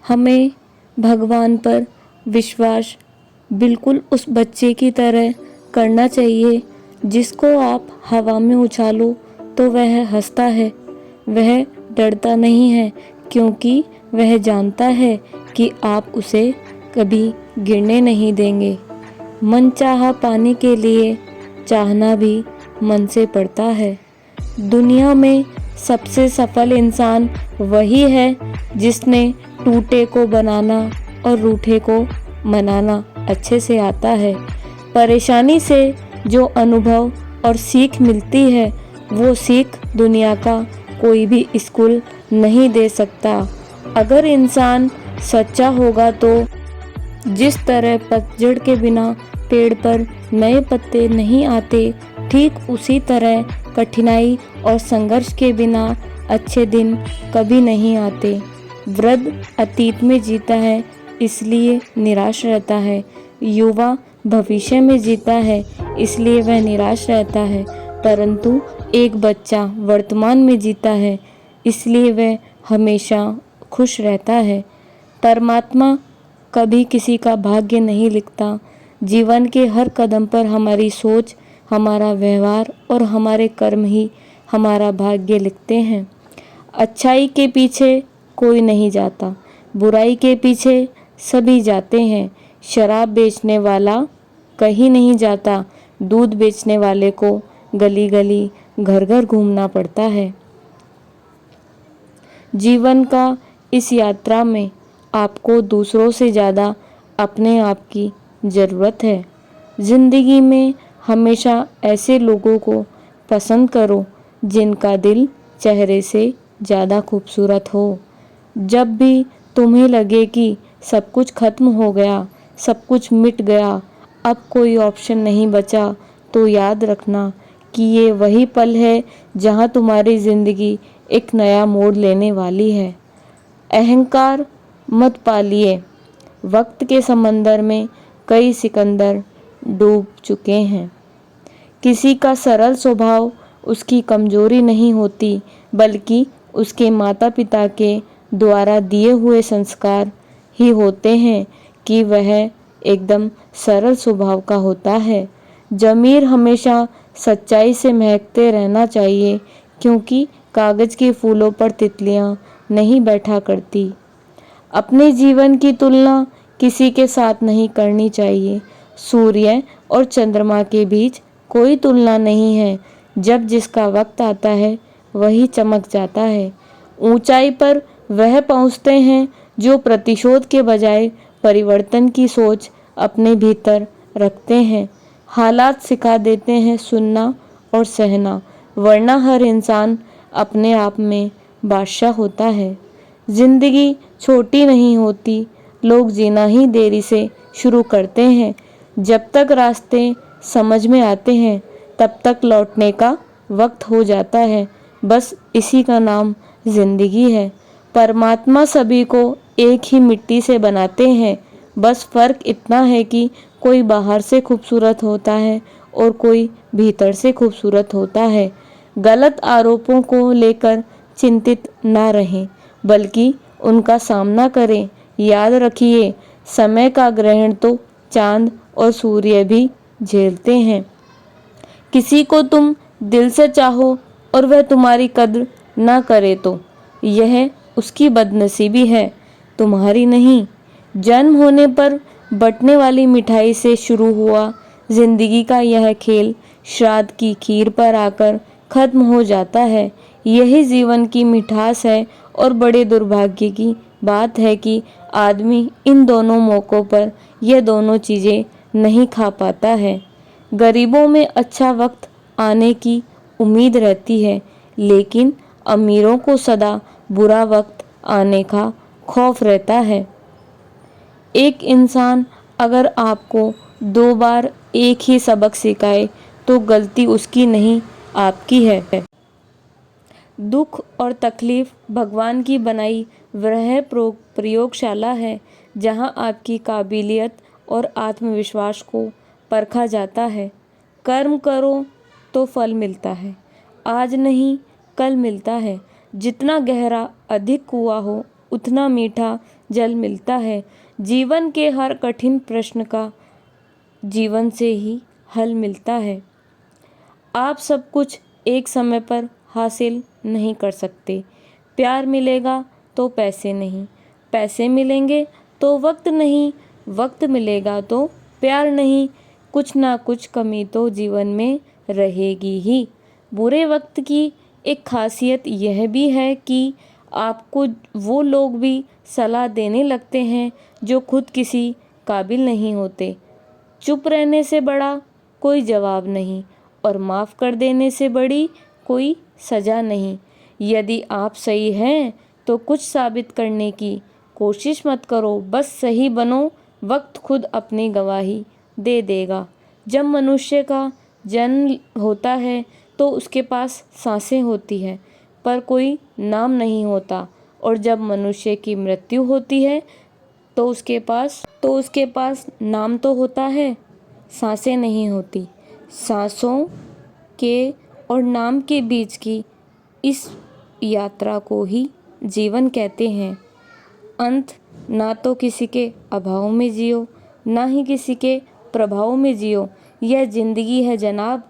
हमें भगवान पर विश्वास बिल्कुल उस बच्चे की तरह करना चाहिए जिसको आप हवा में उछालो तो वह हंसता है, वह डरता नहीं है, क्योंकि वह जानता है कि आप उसे कभी गिरने नहीं देंगे। मनचाहा पाने के लिए चाहना भी मन से पड़ता है। दुनिया में सबसे सफल इंसान वही है जिसने टूटे को बनाना और रूठे को मनाना अच्छे से आता है। परेशानी से जो अनुभव और सीख मिलती है वो सीख दुनिया का कोई भी स्कूल नहीं दे सकता। अगर इंसान सच्चा होगा तो जिस तरह पतझड़ के बिना पेड़ पर नए पत्ते नहीं आते, ठीक उसी तरह कठिनाई और संघर्ष के बिना अच्छे दिन कभी नहीं आते। वृद्ध अतीत में जीता है इसलिए निराश रहता है, युवा भविष्य में जीता है इसलिए वह निराश रहता है, परंतु एक बच्चा वर्तमान में जीता है इसलिए वह हमेशा खुश रहता है। परमात्मा कभी किसी का भाग्य नहीं लिखता। जीवन के हर कदम पर हमारी सोच, हमारा व्यवहार और हमारे कर्म ही हमारा भाग्य लिखते हैं। अच्छाई के पीछे कोई नहीं जाता, बुराई के पीछे सभी जाते हैं। शराब बेचने वाला कहीं नहीं जाता, दूध बेचने वाले को गली गली घर घर घूमना पड़ता है। जीवन का इस यात्रा में आपको दूसरों से ज़्यादा अपने आप की ज़रूरत है। ज़िंदगी में हमेशा ऐसे लोगों को पसंद करो जिनका दिल चेहरे से ज़्यादा खूबसूरत हो। जब भी तुम्हें लगे कि सब कुछ खत्म हो गया, सब कुछ मिट गया, अब कोई ऑप्शन नहीं बचा, तो याद रखना कि ये वही पल है जहाँ तुम्हारी ज़िंदगी एक नया मोड़ लेने वाली है। अहंकार मत पालिए। वक्त के समंदर में कई सिकंदर डूब चुके हैं। किसी का सरल स्वभाव उसकी कमजोरी नहीं होती, बल्कि उसके माता पिता के द्वारा दिए हुए संस्कार ही होते हैं कि वह एकदम सरल स्वभाव का होता है। ज़मीर हमेशा सच्चाई से महकते रहना चाहिए, क्योंकि कागज़ के फूलों पर तितलियां नहीं बैठा करती। अपने जीवन की तुलना किसी के साथ नहीं करनी चाहिए। सूर्य और चंद्रमा के बीच कोई तुलना नहीं है। जब जिसका वक्त आता है वही चमक जाता है। ऊंचाई पर वह पहुंचते हैं जो प्रतिशोध के बजाय परिवर्तन की सोच अपने भीतर रखते हैं। हालात सिखा देते हैं सुनना और सहना, वरना हर इंसान अपने आप में बादशाह होता है। जिंदगी छोटी नहीं होती, लोग जीना ही देरी से शुरू करते हैं। जब तक रास्ते समझ में आते हैं तब तक लौटने का वक्त हो जाता है। बस इसी का नाम जिंदगी है। परमात्मा सभी को एक ही मिट्टी से बनाते हैं, बस फर्क इतना है कि कोई बाहर से खूबसूरत होता है और कोई भीतर से खूबसूरत होता है। गलत आरोपों को लेकर चिंतित ना रहें, बल्कि उनका सामना करें। याद रखिए, समय का ग्रहण तो चांद और सूर्य भी झेलते हैं। किसी को तुम दिल से चाहो और वह तुम्हारी कद्र ना करे तो यह उसकी बदनसीबी है, तुम्हारी नहीं। जन्म होने पर बंटने वाली मिठाई से शुरू हुआ जिंदगी का यह खेल श्राद्ध की खीर पर आकर खत्म हो जाता है। यही जीवन की मिठास है और बड़े दुर्भाग्य की बात है कि आदमी इन दोनों मौक़ों पर यह दोनों चीज़ें नहीं खा पाता है। गरीबों में अच्छा वक्त आने की उम्मीद रहती है, लेकिन अमीरों को सदा बुरा वक्त आने का खौफ रहता है। एक इंसान अगर आपको 2 बार एक ही सबक सिखाए तो गलती उसकी नहीं, आपकी है। दुख और तकलीफ भगवान की बनाई वह प्रयोगशाला है जहां आपकी काबिलियत और आत्मविश्वास को परखा जाता है। कर्म करो तो फल मिलता है, आज नहीं कल मिलता है। जितना गहरा अधिक कुआं हो उतना मीठा जल मिलता है। जीवन के हर कठिन प्रश्न का जीवन से ही हल मिलता है। आप सब कुछ एक समय पर हासिल नहीं कर सकते। प्यार मिलेगा तो पैसे नहीं, पैसे मिलेंगे तो वक्त नहीं, वक्त मिलेगा तो प्यार नहीं। कुछ ना कुछ कमी तो जीवन में रहेगी ही। बुरे वक्त की एक खासियत यह भी है कि आपको वो लोग भी सलाह देने लगते हैं जो खुद किसी काबिल नहीं होते। चुप रहने से बड़ा कोई जवाब नहीं और माफ़ कर देने से बड़ी कोई सज़ा नहीं। यदि आप सही हैं तो कुछ साबित करने की कोशिश मत करो, बस सही बनो। वक्त खुद अपनी गवाही दे देगा। जब मनुष्य का जन्म होता है तो उसके पास सांसें होती हैं पर कोई नाम नहीं होता, और जब मनुष्य की मृत्यु होती है तो उसके पास नाम तो होता है, सांसें नहीं होती। सांसों के और नाम के बीच की इस यात्रा को ही जीवन कहते हैं। अंत ना तो किसी के अभाव में जियो, ना ही किसी के प्रभाव में जियो। यह जिंदगी है जनाब,